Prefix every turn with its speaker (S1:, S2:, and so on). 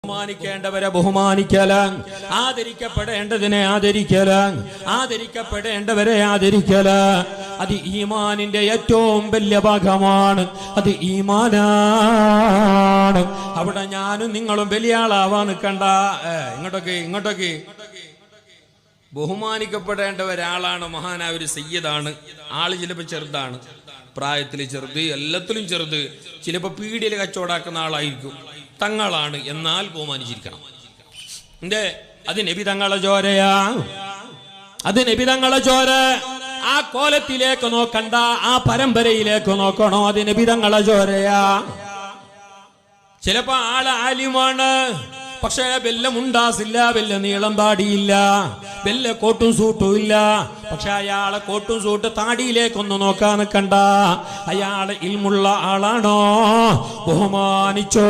S1: ബഹുമാനിക്കേണ്ടവരെ ബഹുമാനിക്കല, ആദരിക്കപ്പെടേണ്ടതിനെ ആദരിക്കല, ആദരിക്കപ്പെടേണ്ടവരെ ആദരിക്കല. അത് ഈമാനിന്റെ ഏറ്റവും വലിയ ഭാഗമാണ്. അത് ഈമാനാണ്. അവിടെ ഞാനും നിങ്ങളും വലിയ ആളാവാൻ നിൽക്കണ്ട. ഇങ്ങോട്ടൊക്കെ ബഹുമാനിക്കപ്പെടേണ്ട ഒരാളാണ്. മഹാനായ ഒരു സയ്യിദാണ്. ആള് ചിലപ്പോൾ ചെറുതാണ്, പ്രായത്തിൽ ചെറുത്, എല്ലാത്തിലും ചെറുത്. ചിലപ്പോൾ പീടിയിൽ കച്ചവടാക്കുന്ന ആളായിരിക്കും. തങ്ങളാണ്, എന്നാൽ ബഹുമാനിച്ചിരിക്കണം. അത് നബി തങ്ങളെ ചോരയാ, അത് നബി തങ്ങളെ ചോര. ആ കോലത്തിലേക്ക് നോക്കണ്ട, ആ പരമ്പരയിലേക്ക് നോക്കണോ. അത് നബി തങ്ങളെ ചോരയാ. ചിലപ്പോ ആള് ആലിമാണ്, പക്ഷേ വല്ല മുണ്ടാസില്ല, വല്ല നീളം താടിയില്ല, വല്ല കോട്ടും സൂട്ടും ഇല്ല. പക്ഷെ അയാളെ കോട്ടും സൂട്ട് താടിയിലേക്കൊന്നും നോക്കാൻ നിൽക്കണ്ട. അയാളെ ഇൽമുള്ള ആളാണോ, ബഹുമാനിച്ചോ.